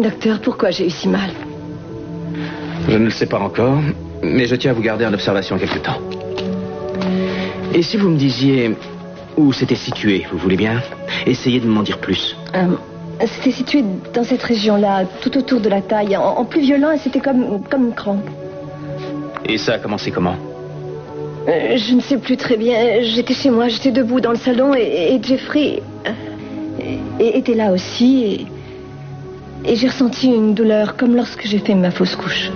Docteur, pourquoi j'ai eu si mal? Je ne le sais pas encore, mais je tiens à vous garder en observation quelque temps. Et si vous me disiez où c'était situé, vous voulez bien? Essayez de m'en dire plus. C'était situé dans cette région-là, tout autour de la taille, en plus violent, et c'était comme une crampe. Et ça a commencé comment? Je ne sais plus très bien. J'étais chez moi, j'étais debout dans le salon, et Jeffrey était là aussi, et j'ai ressenti une douleur, comme lorsque j'ai fait ma fausse couche.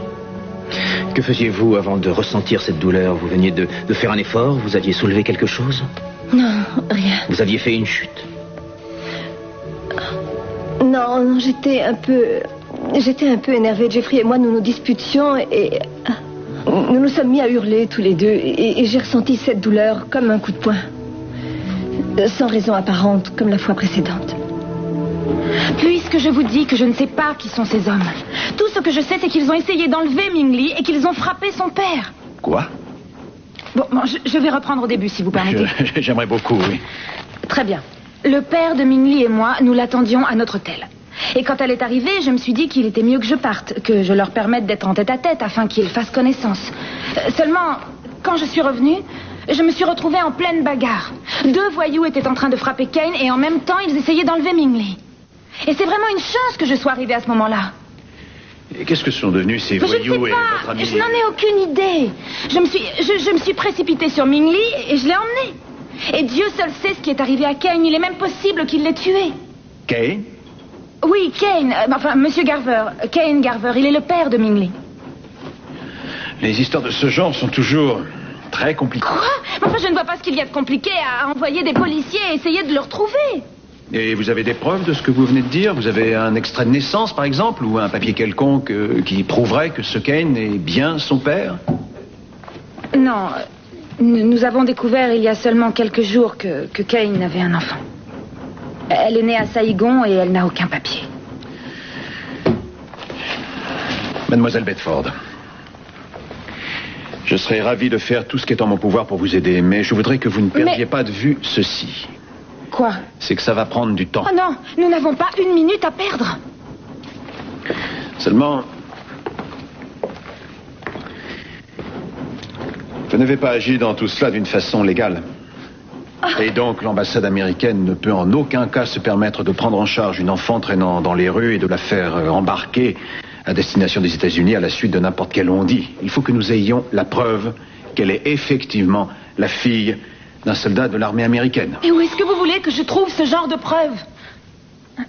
Que faisiez-vous avant de ressentir cette douleur? Vous veniez de faire un effort? Vous aviez soulevé quelque chose? Non, rien. Vous aviez fait une chute? Non, j'étais un peu énervée. Jeffrey et moi, nous nous disputions et nous nous sommes mis à hurler tous les deux. Et j'ai ressenti cette douleur comme un coup de poing. Sans raison apparente, comme la fois précédente. Puisque je vous dis que je ne sais pas qui sont ces hommes. Tout ce que je sais, c'est qu'ils ont essayé d'enlever Ming Li et qu'ils ont frappé son père. Quoi? Bon, je vais reprendre au début, si vous permettez. J'aimerais beaucoup, oui. Très bien. Le père de Ming Li et moi, nous l'attendions à notre hôtel. Et quand elle est arrivée, je me suis dit qu'il était mieux que je parte, que je leur permette d'être en tête-à-tête afin qu'ils fassent connaissance. Seulement, quand je suis revenue, je me suis retrouvée en pleine bagarre. 2 voyous étaient en train de frapper Kane et en même temps, ils essayaient d'enlever Ming Li. Et c'est vraiment une chance que je sois arrivée à ce moment-là. Et qu'est-ce que sont devenus ces voyous je ne sais et pas. votre ami? Je n'en ai aucune idée. Je me suis précipitée sur Ming Li et je l'ai emmené. Et Dieu seul sait ce qui est arrivé à Kane. Il est même possible qu'il l'ait tué. Kane? Oui, Kane. Monsieur Garver. Kane Garver. Il est le père de Ming Li. Les histoires de ce genre sont toujours très compliquées. Quoi? Je ne vois pas ce qu'il y a de compliqué à envoyer des policiers et essayer de le retrouver. Et vous avez des preuves de ce que vous venez de dire? Vous avez un extrait de naissance, par exemple, ou un papier quelconque qui prouverait que ce Kane est bien son père? Non. Nous avons découvert il y a seulement quelques jours que Kane avait un enfant. Elle est née à Saïgon et elle n'a aucun papier. Mademoiselle Bedford, je serais ravi de faire tout ce qui est en mon pouvoir pour vous aider, mais je voudrais que vous ne perdiez pas de vue ceci. Quoi? C'est que ça va prendre du temps. Oh non, nous n'avons pas une minute à perdre. Seulement, vous n'avez pas agi dans tout cela d'une façon légale. Et donc l'ambassade américaine ne peut en aucun cas se permettre de prendre en charge une enfant traînant dans les rues et de la faire embarquer à destination des États-Unis à la suite de n'importe quel on-dit. Il faut que nous ayons la preuve qu'elle est effectivement la fille d'un soldat de l'armée américaine. Et où est-ce que vous voulez que je trouve ce genre de preuve?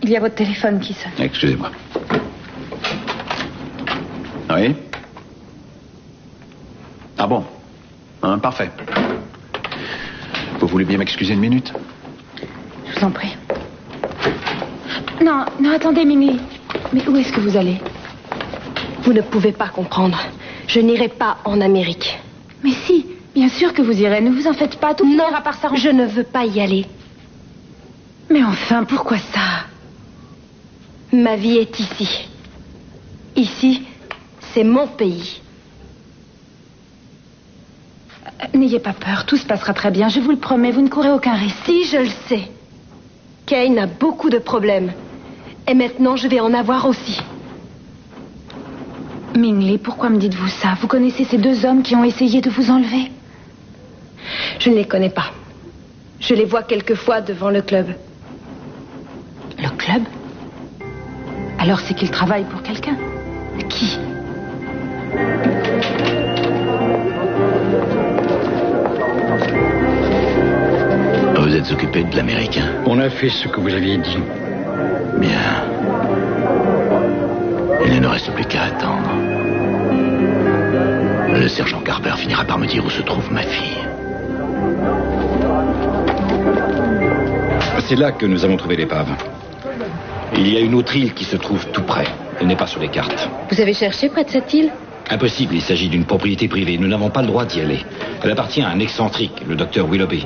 Il y a votre téléphone qui sonne. Excusez-moi. Oui? Ah bon? Parfait. Vous voulez bien m'excuser une minute? Je vous en prie. Non, attendez, Ming Li. Mais où est-ce que vous allez? Vous ne pouvez pas comprendre. Je n'irai pas en Amérique. Mais si, bien sûr que vous irez. Ne vous en faites pas, tout finira par s'arranger. Je ne veux pas y aller. Mais enfin, pourquoi ça? Ma vie est ici. Ici, c'est mon pays. N'ayez pas peur, tout se passera très bien, je vous le promets, vous ne courez aucun risque. Si, je le sais. Kane a beaucoup de problèmes. Et maintenant, je vais en avoir aussi. Ming Li, pourquoi me dites-vous ça? Vous connaissez ces 2 hommes qui ont essayé de vous enlever? Je ne les connais pas. Je les vois quelquefois devant le club. Le club? Alors c'est qu'ils travaillent pour quelqu'un? Qui? Vous êtes occupé de l'Américain? On a fait ce que vous aviez dit. Bien. Il ne nous reste plus qu'à attendre. Le sergent Garber finira par me dire où se trouve ma fille. C'est là que nous avons trouvé l'épave. Il y a une autre île qui se trouve tout près. Elle n'est pas sur les cartes. Vous avez cherché près de cette île? Impossible, il s'agit d'une propriété privée. Nous n'avons pas le droit d'y aller. Elle appartient à un excentrique, le docteur Willoughby.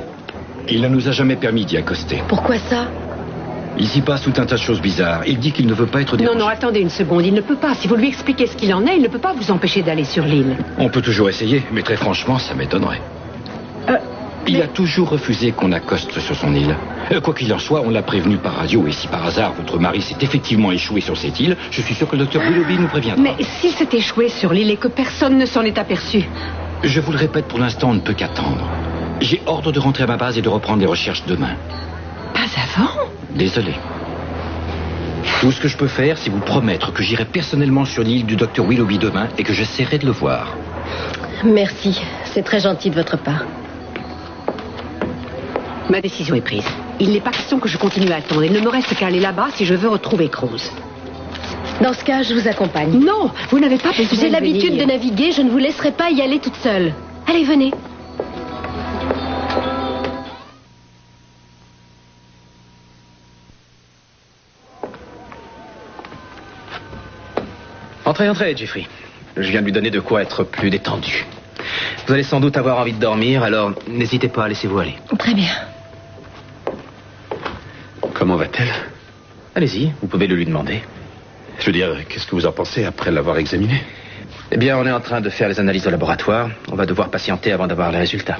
Il ne nous a jamais permis d'y accoster. Pourquoi ça? Il s'y passe tout un tas de choses bizarres. Il dit qu'il ne veut pas être dérangé. Non, attendez une seconde. Il ne peut pas. Si vous lui expliquez ce qu'il en est, il ne peut pas vous empêcher d'aller sur l'île. On peut toujours essayer, mais très franchement, ça m'étonnerait. Il a toujours refusé qu'on accoste sur son île. Quoi qu'il en soit, on l'a prévenu par radio, et si par hasard votre mari s'est effectivement échoué sur cette île, je suis sûr que le docteur Willoughby nous préviendra. Mais s'il s'est échoué sur l'île et que personne ne s'en est aperçu? Je vous le répète, pour l'instant, on ne peut qu'attendre. J'ai ordre de rentrer à ma base et de reprendre les recherches demain. Pas avant? Désolé. Tout ce que je peux faire, c'est vous promettre que j'irai personnellement sur l'île du docteur Willoughby demain et que j'essaierai de le voir. Merci, c'est très gentil de votre part. Ma décision est prise. Il n'est pas question que je continue à attendre. Il ne me reste qu'à aller là-bas si je veux retrouver Cruz. Dans ce cas, je vous accompagne. Non, vous n'avez pas besoin. J'ai l'habitude de naviguer, je ne vous laisserai pas y aller toute seule. Allez, venez. Entrez, entrez, Jeffrey. Je viens de lui donner de quoi être plus détendu. Vous allez sans doute avoir envie de dormir, alors n'hésitez pas, laissez-vous aller. Très bien. Comment va-t-elle? Allez-y, vous pouvez le lui demander. Je veux dire, qu'est-ce que vous en pensez après l'avoir examinée? Eh bien, on est en train de faire les analyses au laboratoire. On va devoir patienter avant d'avoir les résultats.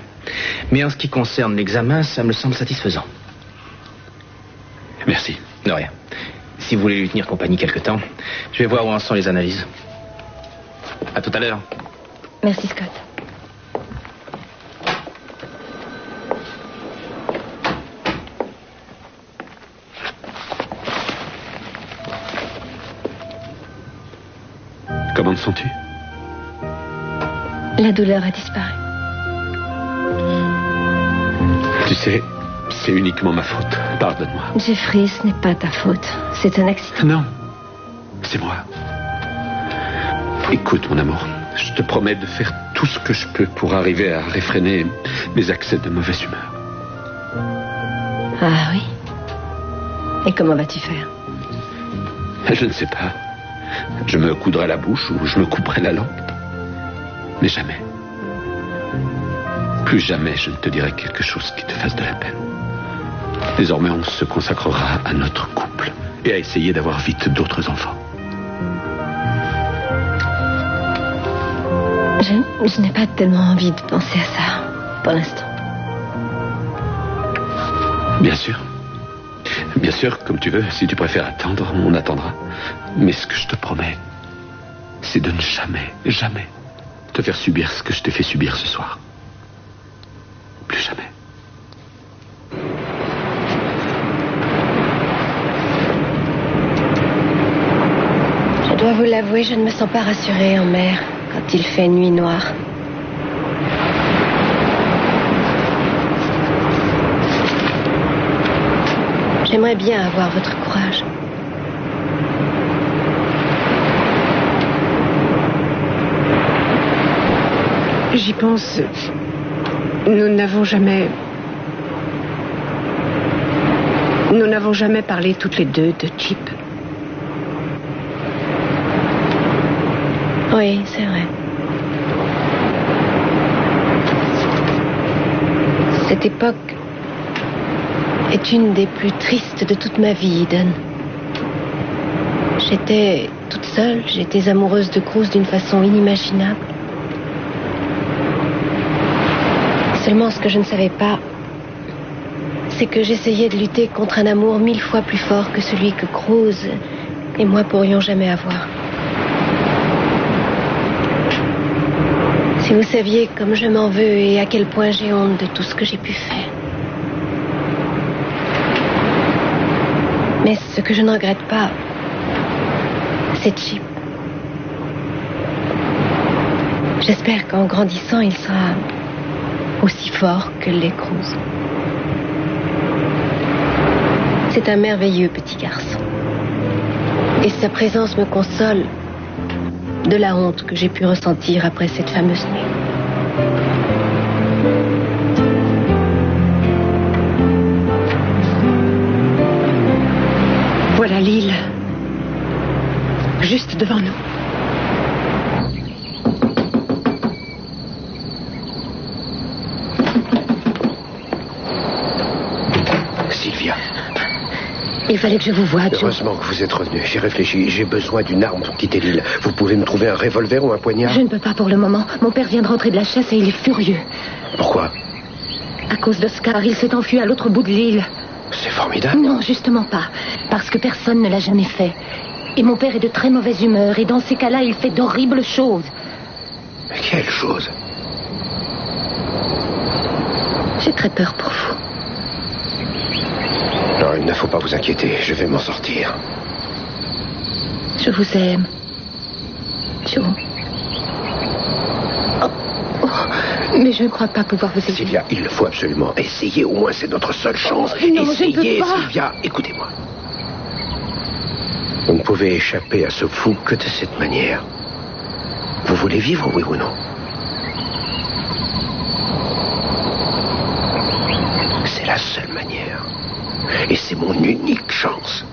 Mais en ce qui concerne l'examen, ça me semble satisfaisant. Merci. De rien. Si vous voulez lui tenir compagnie quelque temps, je vais voir où en sont les analyses. À tout à l'heure. Merci, Scott. Comment te sens-tu? La douleur a disparu. Tu sais, c'est uniquement ma faute. Pardonne-moi. Jeffrey, ce n'est pas ta faute. C'est un accident. Non, c'est moi. Écoute, mon amour, je te promets de faire tout ce que je peux pour arriver à réfréner mes accès de mauvaise humeur. Ah oui? Et comment vas-tu faire? Je ne sais pas. Je me coudrai la bouche ou je me couperai la langue. Mais jamais. Plus jamais je ne te dirai quelque chose qui te fasse de la peine. Désormais, on se consacrera à notre couple et à essayer d'avoir vite d'autres enfants. Je n'ai pas tellement envie de penser à ça, pour l'instant. Bien sûr. Bien sûr, comme tu veux. Si tu préfères attendre, on attendra. Mais ce que je te promets, c'est de ne jamais, jamais te faire subir ce que je t'ai fait subir ce soir. Plus jamais. Je dois vous l'avouer, je ne me sens pas rassurée en mer quand il fait nuit noire. J'aimerais bien avoir votre courage. J'y pense. Nous n'avons jamais parlé toutes les deux de Chip. Oui, c'est vrai. Cette époque est une des plus tristes de toute ma vie, Eden. J'étais toute seule, j'étais amoureuse de Cruz d'une façon inimaginable. Seulement, ce que je ne savais pas, c'est que j'essayais de lutter contre un amour 1000 fois plus fort que celui que Cruz et moi pourrions jamais avoir. Si vous saviez comme je m'en veux et à quel point j'ai honte de tout ce que j'ai pu faire. Mais ce que je ne regrette pas, c'est Chip. J'espère qu'en grandissant, il sera aussi fort que l'est Cruz. C'est un merveilleux petit garçon. Et sa présence me console de la honte que j'ai pu ressentir après cette fameuse nuit. Voilà l'île. Juste devant nous. Sylvia. Il fallait que je vous voie, Joe. Heureusement que vous êtes revenu. J'ai réfléchi. J'ai besoin d'une arme pour quitter l'île. Vous pouvez me trouver un revolver ou un poignard? Je ne peux pas pour le moment. Mon père vient de rentrer de la chasse et il est furieux. Pourquoi? À cause d'Oscar, il s'est enfui à l'autre bout de l'île. C'est formidable. Non, justement pas. Parce que personne ne l'a jamais fait. Et mon père est de très mauvaise humeur. Et dans ces cas-là, il fait d'horribles choses. Mais quelle chose? J'ai très peur pour vous. Non, il ne faut pas vous inquiéter. Je vais m'en sortir. Je vous aime. Joe. Mais je ne crois pas pouvoir vous aider. Sylvia, il le faut absolument. Essayez, au moins c'est notre seule chance. Non, Essayez, je ne peux pas. Sylvia, écoutez-moi. Vous ne pouvez échapper à ce fou que de cette manière. Vous voulez vivre, oui ou non? C'est la seule manière. Et c'est mon unique chance.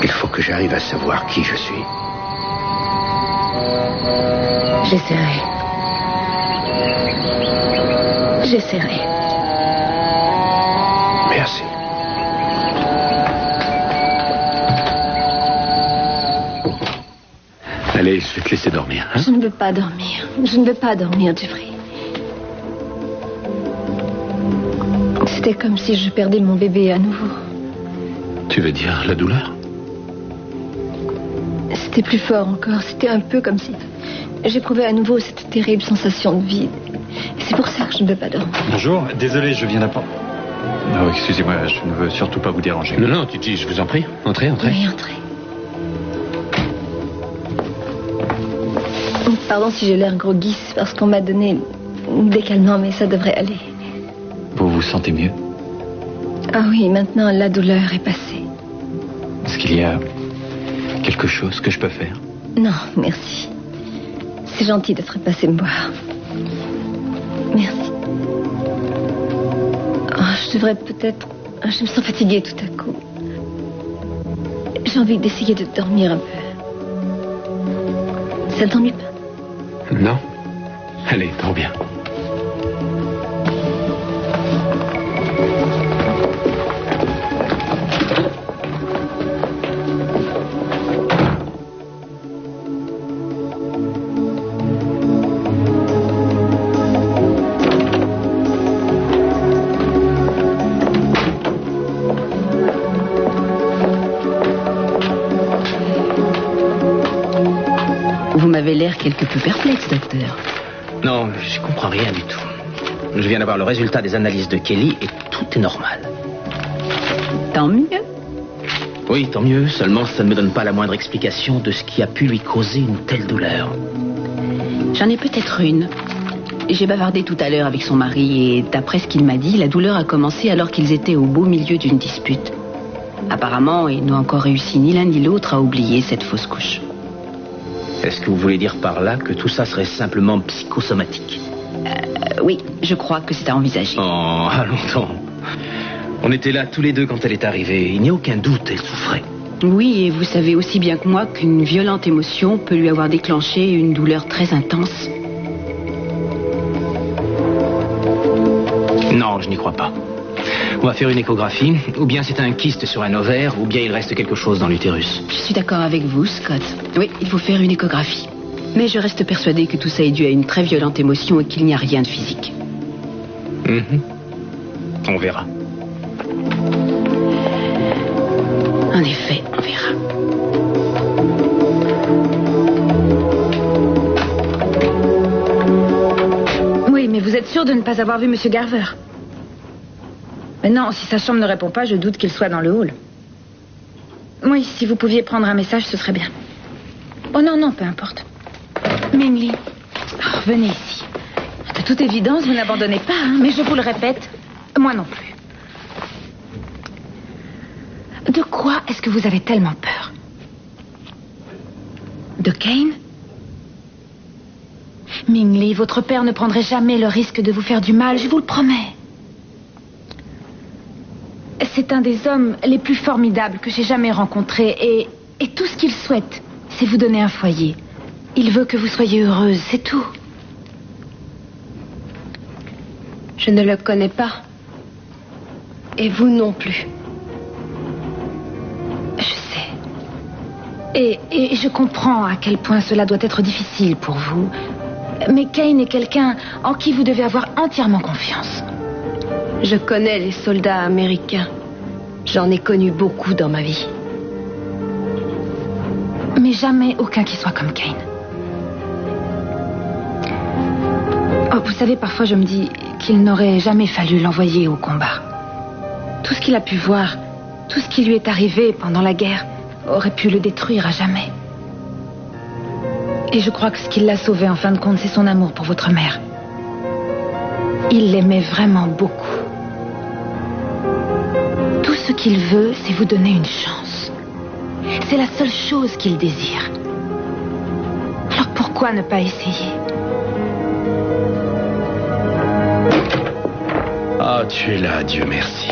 Il faut que j'arrive à savoir qui je suis. J'essaierai. J'essaierai. Merci. Allez, je vais te laisser dormir. Hein? Je ne veux pas dormir. Je ne veux pas dormir, Jeffrey. C'était comme si je perdais mon bébé à nouveau. Tu veux dire la douleur? C'était plus fort encore. C'était un peu comme si j'éprouvais à nouveau cette terrible sensation de vide. Et c'est pour ça que je ne veux pas dormir. Bonjour, désolé, je viens d'apprendre. Non, excusez-moi, je ne veux surtout pas vous déranger. Non, non, tu dis, je vous en prie. Entrez, entrez. Oui, entrez. Pardon si j'ai l'air groggy, c'est parce qu'on m'a donné des calmants, mais ça devrait aller. Vous vous sentez mieux? Ah oui, maintenant la douleur est passée. Est-ce qu'il y a quelque chose que je peux faire? Non, merci. C'est gentil d'être passé me voir. Merci. Oh, je devrais peut-être... Je me sens fatiguée tout à coup. J'ai envie d'essayer de dormir un peu. Ça ne t'ennuie pas? Non. Allez, dors bien. Vous m'avez l'air quelque peu perplexe, docteur. Non, je comprends rien du tout. Je viens d'avoir le résultat des analyses de Kelly et tout est normal. Tant mieux. Oui, tant mieux. Seulement, ça ne me donne pas la moindre explication de ce qui a pu lui causer une telle douleur. J'en ai peut-être une. J'ai bavardé tout à l'heure avec son mari et d'après ce qu'il m'a dit, la douleur a commencé alors qu'ils étaient au beau milieu d'une dispute. Apparemment, ils n'ont encore réussi ni l'un ni l'autre à oublier cette fausse couche. Est-ce que vous voulez dire par là que tout ça serait simplement psychosomatique? Oui, je crois que c'est à envisager. Oh, allons-y. On était là tous les deux quand elle est arrivée. Il n'y a aucun doute, elle souffrait. Oui, et vous savez aussi bien que moi qu'une violente émotion peut lui avoir déclenché une douleur très intense. Non, je n'y crois pas. On va faire une échographie. Ou bien c'est un kyste sur un ovaire, ou bien il reste quelque chose dans l'utérus. Je suis d'accord avec vous, Scott. Oui, il faut faire une échographie. Mais je reste persuadée que tout ça est dû à une très violente émotion et qu'il n'y a rien de physique. On verra. En effet, on verra. Oui, mais vous êtes sûr de ne pas avoir vu M. Garver? Mais non, si sa chambre ne répond pas, je doute qu'il soit dans le hall. Oui, si vous pouviez prendre un message, ce serait bien. Oh non, non, peu importe. Ming-Li, venez ici. De toute évidence, vous n'abandonnez pas, hein, mais je vous le répète, moi non plus. De quoi est-ce que vous avez tellement peur? De Kane? Ming-Li, votre père ne prendrait jamais le risque de vous faire du mal, je vous le promets. C'est un des hommes les plus formidables que j'ai jamais rencontrés et tout ce qu'il souhaite, c'est vous donner un foyer. Il veut que vous soyez heureuse, c'est tout. Je ne le connais pas. Et vous non plus. Je sais. Et je comprends à quel point cela doit être difficile pour vous. Mais Kane est quelqu'un en qui vous devez avoir entièrement confiance. Je connais les soldats américains. J'en ai connu beaucoup dans ma vie. Mais jamais aucun qui soit comme Kane. Oh, vous savez, parfois je me dis qu'il n'aurait jamais fallu l'envoyer au combat. Tout ce qu'il a pu voir, tout ce qui lui est arrivé pendant la guerre, aurait pu le détruire à jamais. Et je crois que ce qui l'a sauvé en fin de compte, c'est son amour pour votre mère. Il l'aimait vraiment beaucoup. Tout ce qu'il veut, c'est vous donner une chance. C'est la seule chose qu'il désire. Alors pourquoi ne pas essayer? Ah, tu es là, Dieu merci.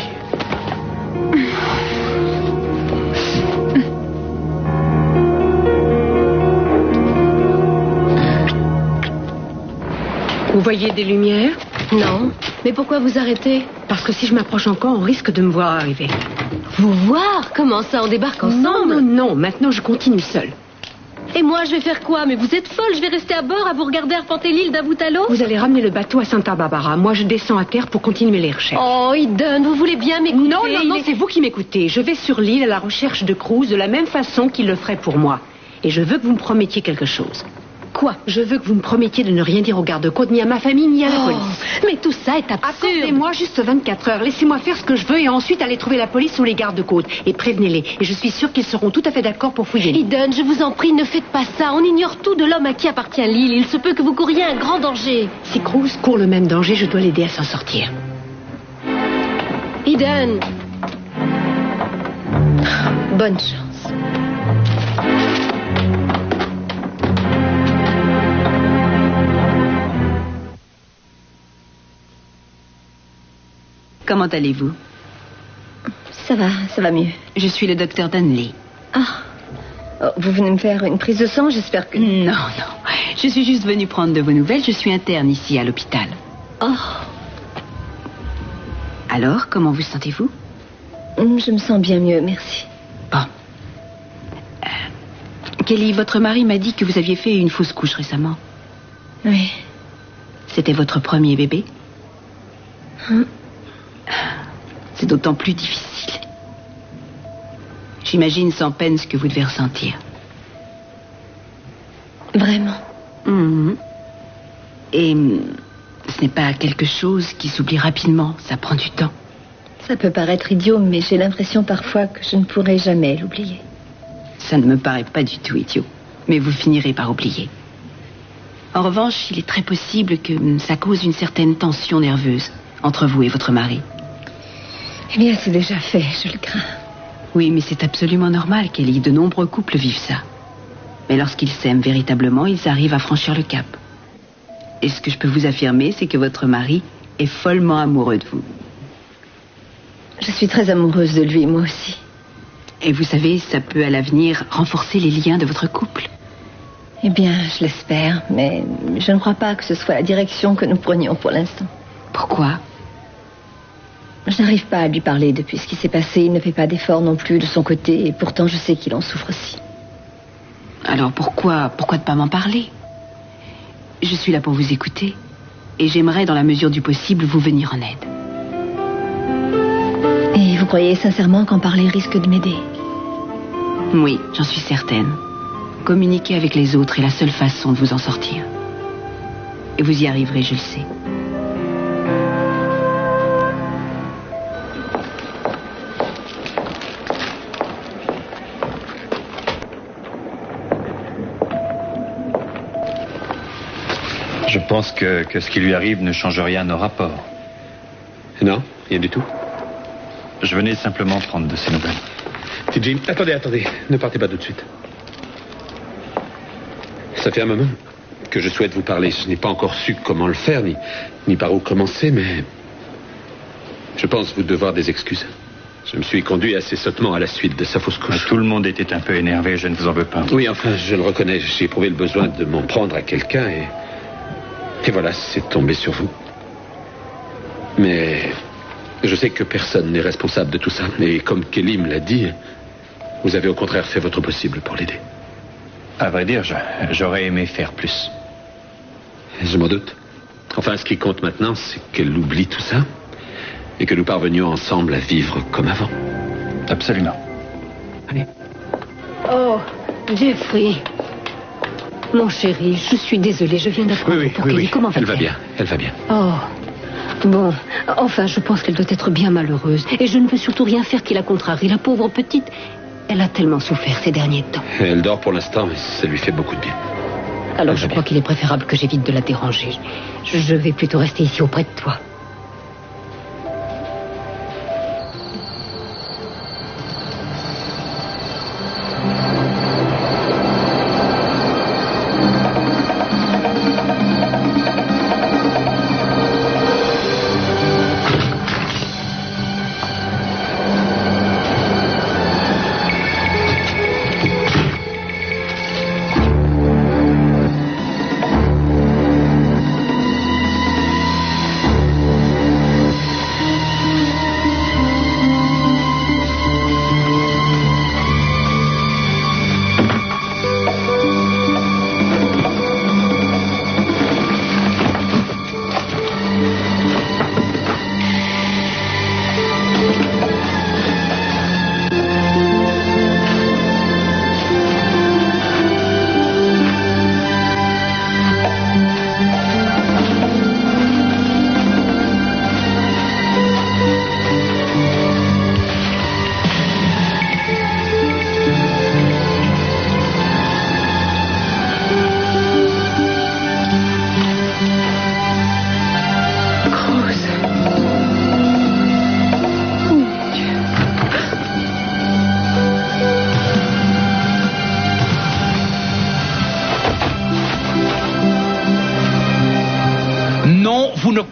Vous voyez des lumières? Non. Mais pourquoi vous arrêtez? Parce que si je m'approche encore, on risque de me voir arriver. Vous voir? Comment ça, on débarque ensemble? Non, maintenant je continue seule. Et moi, je vais faire quoi? Mais vous êtes folle, je vais rester à bord à vous regarder arpenter l'île d'un bout à l'autre? Vous allez ramener le bateau à Santa Barbara. Moi, je descends à terre pour continuer les recherches. Oh, Eden, vous voulez bien m'écouter? Non, c'est vous qui m'écoutez. Je vais sur l'île à la recherche de Cruz de la même façon qu'il le ferait pour moi. Et je veux que vous me promettiez quelque chose. Quoi? Je veux que vous me promettiez de ne rien dire aux gardes-côtes, ni à ma famille, ni à la police. Mais tout ça est absurde. Accordez-moi juste 24 heures. Laissez-moi faire ce que je veux et ensuite aller trouver la police ou les gardes-côtes. Et prévenez-les. Et je suis sûre qu'ils seront tout à fait d'accord pour fouiller. Eden, je vous en prie, ne faites pas ça. On ignore tout de l'homme à qui appartient l'île. Il se peut que vous couriez un grand danger. Si Cruz court le même danger, je dois l'aider à s'en sortir. Eden. Bonne chance. Comment allez-vous? Ça va mieux. Je suis le docteur Dunley. Ah, oh, vous venez me faire une prise de sang, j'espère que... Non. Je suis juste venue prendre de vos nouvelles. Je suis interne ici à l'hôpital. Oh. Alors, comment vous sentez-vous? Je me sens bien mieux, merci. Bon. Kelly, votre mari m'a dit que vous aviez fait une fausse couche récemment. Oui. C'était votre premier bébé? C'est d'autant plus difficile. J'imagine sans peine ce que vous devez ressentir. Vraiment? Et ce n'est pas quelque chose qui s'oublie rapidement, ça prend du temps. Ça peut paraître idiot, mais j'ai l'impression parfois que je ne pourrai jamais l'oublier. Ça ne me paraît pas du tout idiot, mais vous finirez par oublier. En revanche, il est très possible que ça cause une certaine tension nerveuse entre vous et votre mari. Eh bien, c'est déjà fait, je le crains. Oui, mais c'est absolument normal, Kelly. De nombreux couples vivent ça. Mais lorsqu'ils s'aiment véritablement, ils arrivent à franchir le cap. Et ce que je peux vous affirmer, c'est que votre mari est follement amoureux de vous. Je suis très amoureuse de lui, moi aussi. Et vous savez, ça peut à l'avenir renforcer les liens de votre couple. Eh bien, je l'espère, mais je ne crois pas que ce soit la direction que nous prenions pour l'instant. Pourquoi? Je n'arrive pas à lui parler depuis ce qui s'est passé. Il ne fait pas d'efforts non plus de son côté, et pourtant je sais qu'il en souffre aussi. Alors pourquoi ne pas m'en parler? Je suis là pour vous écouter, et j'aimerais, dans la mesure du possible, vous venir en aide. Et vous croyez sincèrement qu'en parler risque de m'aider? Oui, j'en suis certaine. Communiquer avec les autres est la seule façon de vous en sortir. Et vous y arriverez, je le sais. Je pense que ce qui lui arrive ne change rien à nos rapports. Non, rien du tout. Je venais simplement prendre de ses nouvelles. Jim, attendez, ne partez pas tout de suite. Ça fait un moment que je souhaite vous parler. Je n'ai pas encore su comment le faire, ni par où commencer, mais je pense vous devoir des excuses. Je me suis conduit assez sottement à la suite de sa fausse couche. Tout le monde était un peu énervé, je ne vous en veux pas. Oui, enfin, je le reconnais. J'ai éprouvé le besoin de m'en prendre à quelqu'un et voilà, c'est tombé sur vous. Mais je sais que personne n'est responsable de tout ça. Et comme Kelly me l'a dit, vous avez au contraire fait votre possible pour l'aider. À vrai dire, j'aurais aimé faire plus. Je m'en doute. Enfin, ce qui compte maintenant, c'est qu'elle oublie tout ça et que nous parvenions ensemble à vivre comme avant. Absolument. Allez. Oh, Jeffrey. Mon chéri, je suis désolée, je viens d'apprendre pour Kelly. Comment va-t-elle ? Elle va bien. Oh, bon. Enfin, je pense qu'elle doit être bien malheureuse. Et je ne veux surtout rien faire qui la contrarie. La pauvre petite, elle a tellement souffert ces derniers temps. Elle dort pour l'instant, mais ça lui fait beaucoup de bien. Alors je crois qu'il est préférable que j'évite de la déranger. Je vais plutôt rester ici auprès de toi.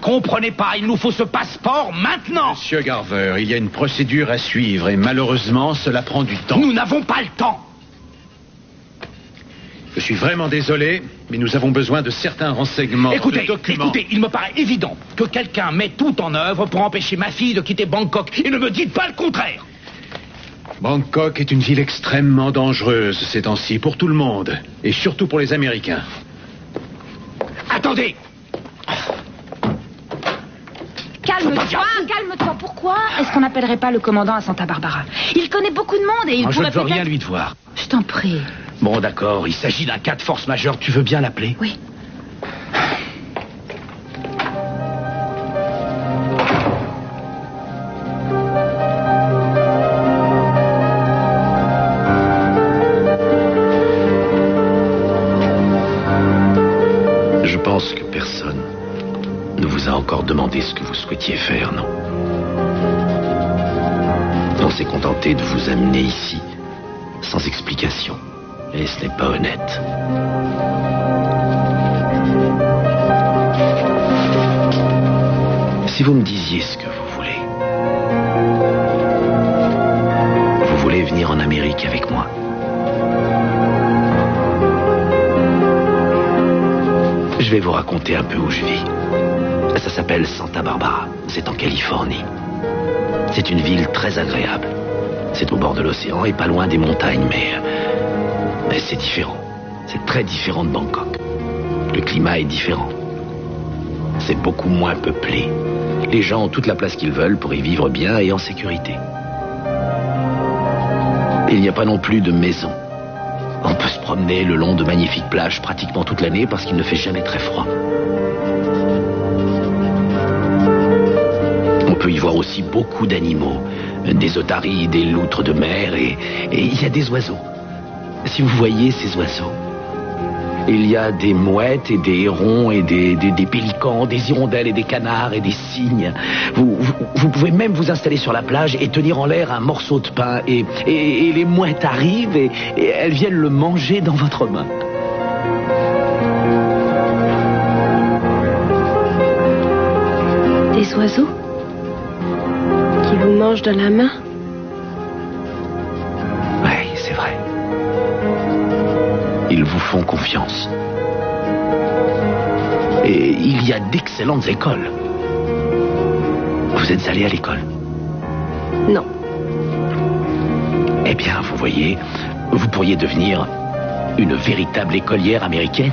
Comprenez pas, il nous faut ce passeport maintenant. Monsieur Garver, il y a une procédure à suivre et malheureusement, cela prend du temps. Nous n'avons pas le temps. Je suis vraiment désolé, mais nous avons besoin de certains renseignements. Écoutez, documents. il me paraît évident que quelqu'un met tout en œuvre pour empêcher ma fille de quitter Bangkok. Et ne me dites pas le contraire. Bangkok est une ville extrêmement dangereuse ces temps-ci pour tout le monde, et surtout pour les Américains. Attendez. Calme-toi. Pourquoi est-ce qu'on n'appellerait pas le commandant à Santa Barbara? Il connaît beaucoup de monde et il pourrait je ne veux rien lui devoir. Je t'en prie. Bon, d'accord, il s'agit d'un cas de force majeure. Tu veux bien l'appeler? Oui. Je pense que personne ne vous a encore demandé ce que vous souhaitiez faire, non? On s'est contenté de vous amener ici, sans explication. Et ce n'est pas honnête. Si vous me disiez ce que vous voulez. Vous voulez venir en Amérique avec moi? Je vais vous raconter un peu où je vis. Ça s'appelle Santa Barbara. C'est en Californie. C'est une ville très agréable. C'est au bord de l'océan et pas loin des montagnes, mais c'est différent. C'est très différent de Bangkok. Le climat est différent. C'est beaucoup moins peuplé. Les gens ont toute la place qu'ils veulent pour y vivre bien et en sécurité. Il n'y a pas non plus de maison. On peut se promener le long de magnifiques plages pratiquement toute l'année parce qu'il ne fait jamais très froid. On peut y voir aussi beaucoup d'animaux, des otaries, des loutres de mer et il y a des oiseaux. Si vous voyez ces oiseaux, il y a des mouettes et des hérons et des pélicans, des hirondelles et des canards et des cygnes. Vous pouvez même vous installer sur la plage et tenir en l'air un morceau de pain et les mouettes arrivent et elles viennent le manger dans votre main. Des oiseaux qui vous mangent dans la main? Oui, c'est vrai. Ils vous font confiance. Et il y a d'excellentes écoles. Vous êtes allé à l'école? Non. Eh bien, vous voyez, vous pourriez devenir Une véritable écolière américaine?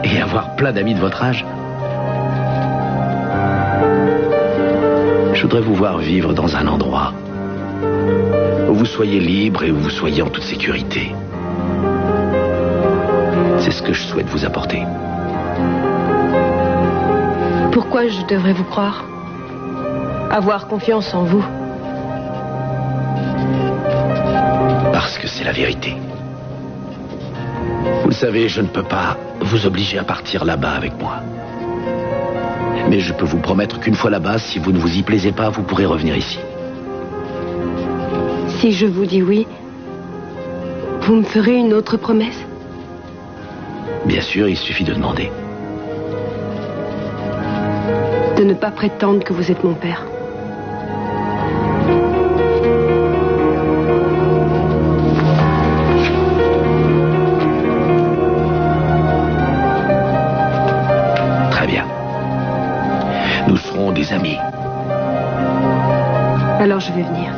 Et avoir plein d'amis de votre âge? Je voudrais vous voir vivre dans un endroit où vous soyez libre et où vous soyez en toute sécurité. C'est ce que je souhaite vous apporter. Pourquoi je devrais vous croire? Avoir confiance en vous? Parce que c'est la vérité. Vous le savez, je ne peux pas vous obliger à partir là-bas avec moi. Mais je peux vous promettre qu'une fois là-bas, si vous ne vous y plaisez pas, vous pourrez revenir ici. Si je vous dis oui, vous me ferez une autre promesse? Bien sûr, il suffit de demander. De ne pas prétendre que vous êtes mon père. Très bien. Nous serons des amis. Alors je vais venir.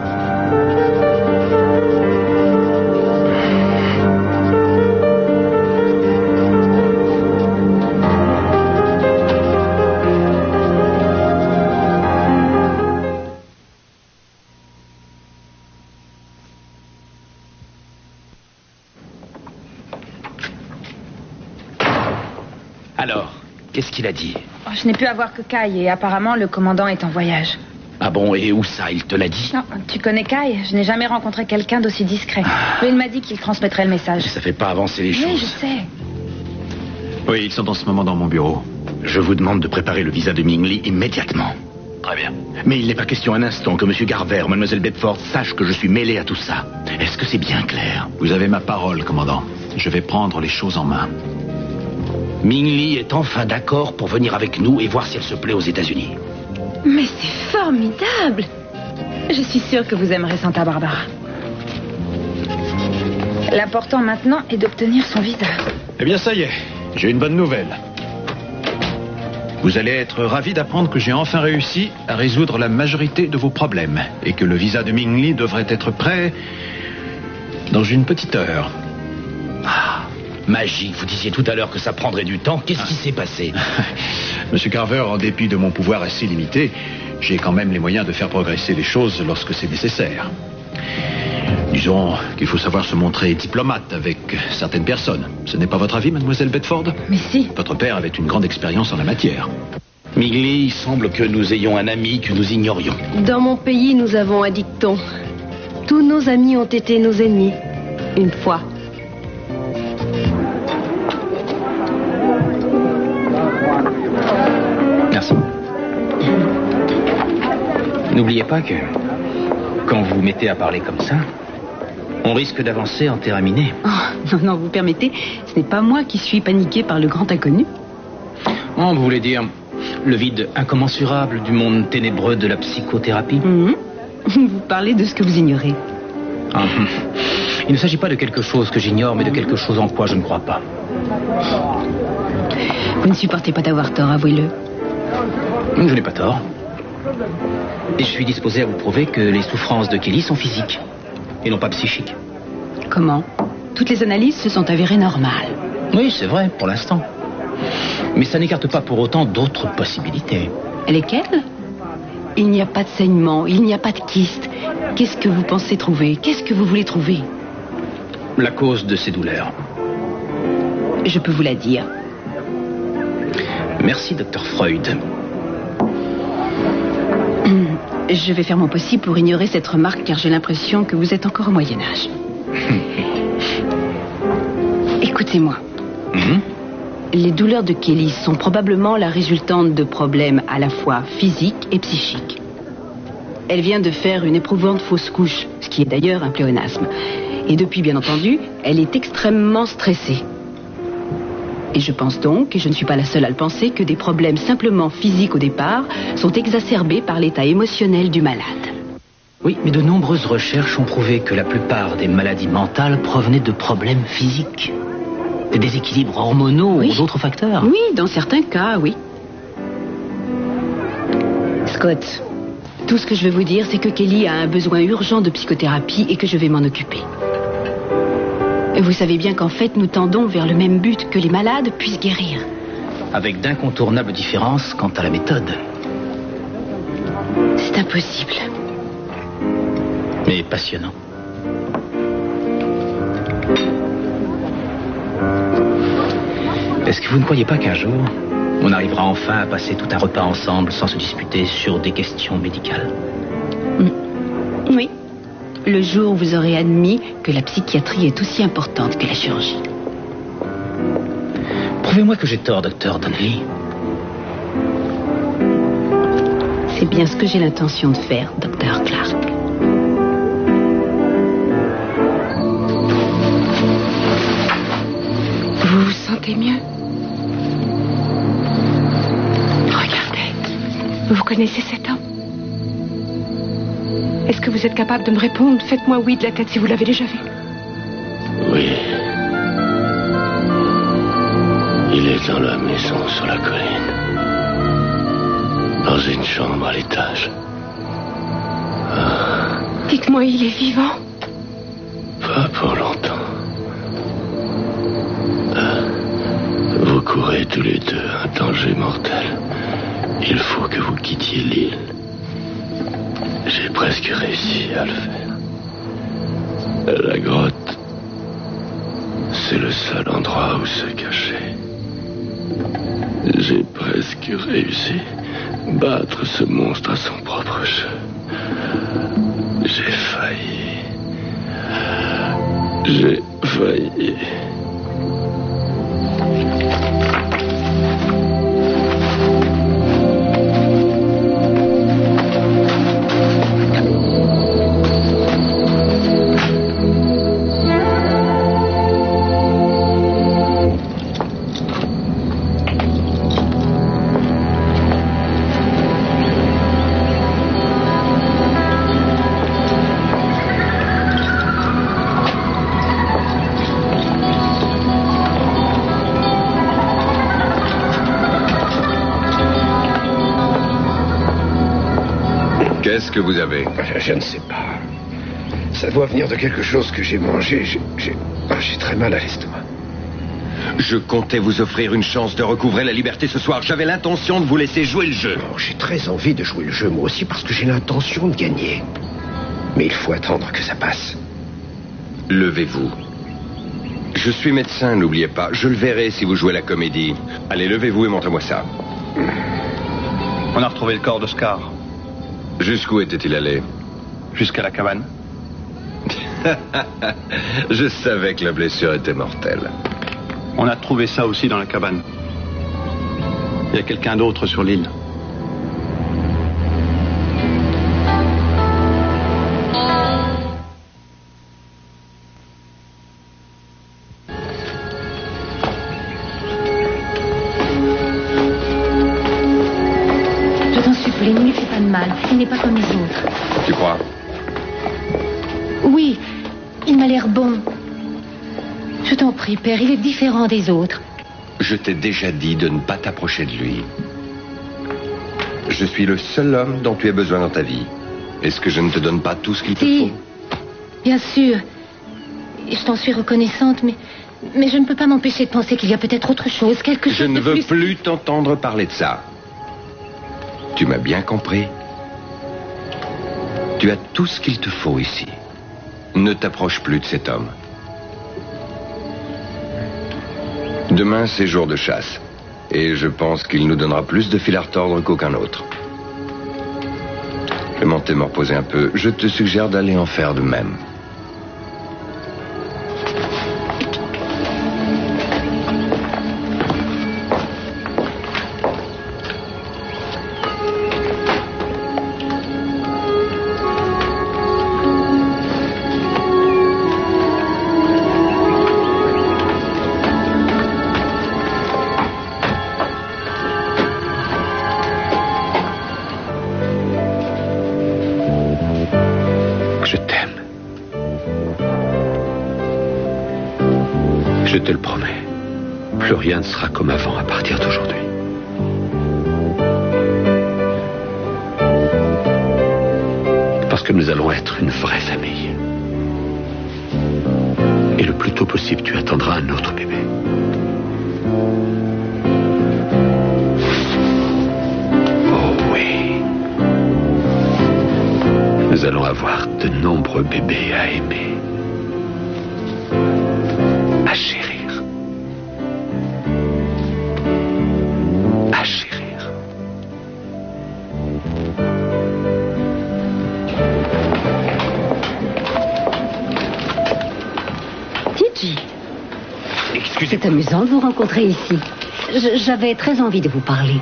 Alors, qu'est-ce qu'il a dit? Oh, je n'ai pu avoir que Kai et apparemment le commandant est en voyage. Ah bon, et où ça? Il te l'a dit? Non, tu connais Kai? Je n'ai jamais rencontré quelqu'un d'aussi discret. Mais il m'a dit qu'il transmettrait le message. Ça fait pas avancer les Oui, choses. je sais. Oui, ils sont en ce moment dans mon bureau. Je vous demande de préparer le visa de Ming Li immédiatement. Très bien. Mais il n'est pas question un instant que M. Garver ou Mlle Bedford sachent que je suis mêlé à tout ça. Est-ce que c'est bien clair? Vous avez ma parole, commandant. Je vais prendre les choses en main. Ming Li est enfin d'accord pour venir avec nous et voir si elle se plaît aux États-Unis. Mais c'est formidable! Je suis sûre que vous aimerez Santa Barbara. L'important maintenant est d'obtenir son visa. Eh bien, ça y est. J'ai une bonne nouvelle. Vous allez être ravis d'apprendre que j'ai enfin réussi à résoudre la majorité de vos problèmes et que le visa de Ming Li devrait être prêt dans une petite heure. Ah, magie, vous disiez tout à l'heure que ça prendrait du temps. Qu'est-ce qui s'est passé? Monsieur Carver, en dépit de mon pouvoir assez limité, j'ai quand même les moyens de faire progresser les choses lorsque c'est nécessaire. Disons qu'il faut savoir se montrer diplomate avec certaines personnes. Ce n'est pas votre avis, mademoiselle Bedford? Mais si. Votre père avait une grande expérience en la matière. Ming Li, il semble que nous ayons un ami que nous ignorions. Dans mon pays, nous avons un dicton. Tous nos amis ont été nos ennemis. Une fois. Merci. N'oubliez pas que quand vous vous mettez à parler comme ça, on risque d'avancer en terrain miné. Oh, non, non, vous permettez, ce n'est pas moi qui suis paniquée par le grand inconnu. Oh, vous voulez dire le vide incommensurable du monde ténébreux de la psychothérapie? Vous parlez de ce que vous ignorez. Ah, il ne s'agit pas de quelque chose que j'ignore, mais de quelque chose en quoi je ne crois pas. Vous ne supportez pas d'avoir tort, avouez-le. Je n'ai pas tort. Et je suis disposé à vous prouver que les souffrances de Kelly sont physiques et non pas psychiques. Comment? Toutes les analyses se sont avérées normales. Oui, c'est vrai, pour l'instant. Mais ça n'écarte pas pour autant d'autres possibilités. Lesquelles? Il n'y a pas de saignement, il n'y a pas de kyste. Qu'est-ce que vous pensez trouver? Qu'est-ce que vous voulez trouver? La cause de ces douleurs. Je peux vous la dire. Merci, docteur Freud. Je vais faire mon possible pour ignorer cette remarque car j'ai l'impression que vous êtes encore au Moyen-Âge. Écoutez-moi. Les douleurs de Kelly sont probablement la résultante de problèmes à la fois physiques et psychiques. Elle vient de faire une éprouvante fausse couche, ce qui est d'ailleurs un pléonasme. Et depuis, bien entendu, elle est extrêmement stressée. Et je pense donc, et je ne suis pas la seule à le penser, que des problèmes simplement physiques au départ sont exacerbés par l'état émotionnel du malade. Oui, mais de nombreuses recherches ont prouvé que la plupart des maladies mentales provenaient de problèmes physiques. Des déséquilibres hormonaux ou d'autres facteurs. Oui, dans certains cas, oui. Scott, tout ce que je veux vous dire, c'est que Kelly a un besoin urgent de psychothérapie et que je vais m'en occuper. Vous savez bien qu'en fait, nous tendons vers le même but, que les malades puissent guérir. Avec d'incontournables différences quant à la méthode. C'est impossible. Mais passionnant. Est-ce que vous ne croyez pas qu'un jour, on arrivera enfin à passer tout un repas ensemble sans se disputer sur des questions médicales? Oui. Le jour où vous aurez admis que la psychiatrie est aussi importante que la chirurgie. Prouvez-moi que j'ai tort, docteur Donnelly. C'est bien ce que j'ai l'intention de faire, docteur Clark. Vous vous sentez mieux? Regardez. Vous connaissez cet homme? Est-ce que vous êtes capable de me répondre? Faites-moi oui de la tête si vous l'avez déjà vu. Oui. Il est dans la maison sur la colline. Dans une chambre à l'étage. Dites-moi, il est vivant? Pas pour longtemps. Vous courez tous les deux un danger mortel. Il faut que vous quittiez l'île. J'ai presque réussi à le faire. La grotte, c'est le seul endroit où se cacher. J'ai presque réussi. Battre ce monstre à son propre jeu. J'ai failli. J'ai failli. Qu'est-ce que vous avez? Je ne sais pas. Ça doit venir de quelque chose que j'ai mangé. J'ai très mal à l'estomac. Je comptais vous offrir une chance de recouvrer la liberté ce soir. J'avais l'intention de vous laisser jouer le jeu. Oh, j'ai très envie de jouer le jeu, moi aussi, parce que j'ai l'intention de gagner. Mais il faut attendre que ça passe. Levez-vous. Je suis médecin, n'oubliez pas. Je le verrai si vous jouez la comédie. Allez, levez-vous et montrez-moi ça. On a retrouvé le corps d'Oscar. Jusqu'où était-il allé? Jusqu'à la cabane. Je savais que la blessure était mortelle. On a trouvé ça aussi dans la cabane. Il y a quelqu'un d'autre sur l'île. Je t'en supplie, ne lui fais pas de mal. Il n'est pas comme les autres. Tu crois? Oui, il m'a l'air bon. Je t'en prie, père, il est différent des autres. Je t'ai déjà dit de ne pas t'approcher de lui. Je suis le seul homme dont tu as besoin dans ta vie. Est-ce que je ne te donne pas tout ce qu'il te faut? Bien sûr. Je t'en suis reconnaissante, mais je ne peux pas m'empêcher de penser qu'il y a peut-être autre chose, quelque chose Je ne de veux plus... plus t'entendre parler de ça. Tu m'as bien compris? Tu as tout ce qu'il te faut ici. Ne t'approche plus de cet homme. Demain, c'est jour de chasse. Et je pense qu'il nous donnera plus de fil à retordre qu'aucun autre. Clémenté me reposer un peu. Je te suggère d'aller en faire de même. Je t'aime. Je te le promets. Plus rien ne sera comme avant à partir d'aujourd'hui. Parce que nous allons être une vraie famille. Et le plus tôt possible, tu attendras un autre bébé. Oh oui. Nous allons avoir de nombreux bébés à aimer. À chérir. À chérir. Titi. Excusez. C'est amusant de vous rencontrer ici. J'avais très envie de vous parler.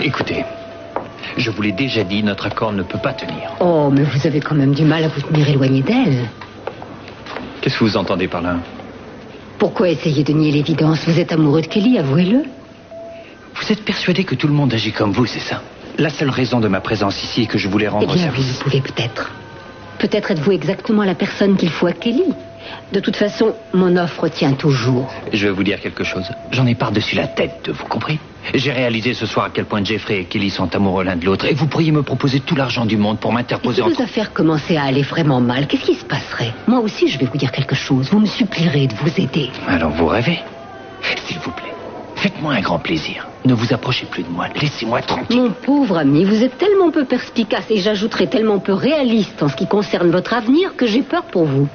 Écoutez, je vous l'ai déjà dit, notre accord ne peut pas tenir. Oh, mais vous avez quand même du mal à vous tenir éloigné d'elle. Qu'est-ce que vous entendez par là? Pourquoi essayer de nier l'évidence? Vous êtes amoureux de Kelly, avouez-le. Vous êtes persuadé que tout le monde agit comme vous, c'est ça? La seule raison de ma présence ici est que je voulais rendre service. Vous pouvez peut-être. Peut-être êtes-vous exactement la personne qu'il faut à Kelly. De toute façon, mon offre tient toujours. Je vais vous dire quelque chose. J'en ai par-dessus la tête de vous, compris? J'ai réalisé ce soir à quel point Jeffrey et Kelly sont amoureux l'un de l'autre. Et vous pourriez me proposer tout l'argent du monde pour m'interposer entre... Si vos affaires commençaient à aller vraiment mal, qu'est-ce qui se passerait? Moi aussi, je vais vous dire quelque chose. Vous me supplierez de vous aider. Alors vous rêvez? S'il vous plaît, faites-moi un grand plaisir. Ne vous approchez plus de moi. Laissez-moi tranquille. Mon pauvre ami, vous êtes tellement peu perspicace et j'ajouterai tellement peu réaliste en ce qui concerne votre avenir que j'ai peur pour vous.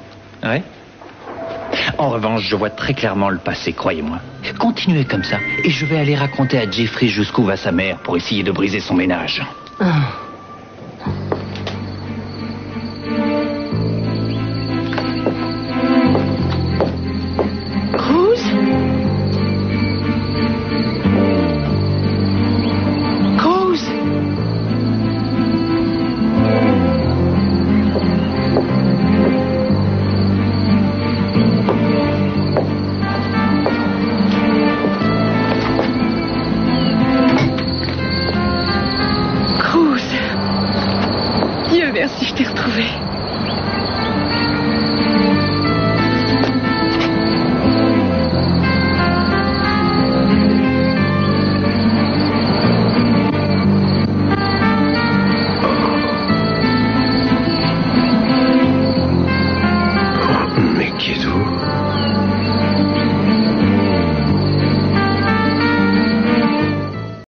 Ouais? En revanche, je vois très clairement le passé, croyez-moi. Continuez comme ça, et je vais aller raconter à Jeffrey jusqu'où va sa mère pour essayer de briser son ménage. Ah.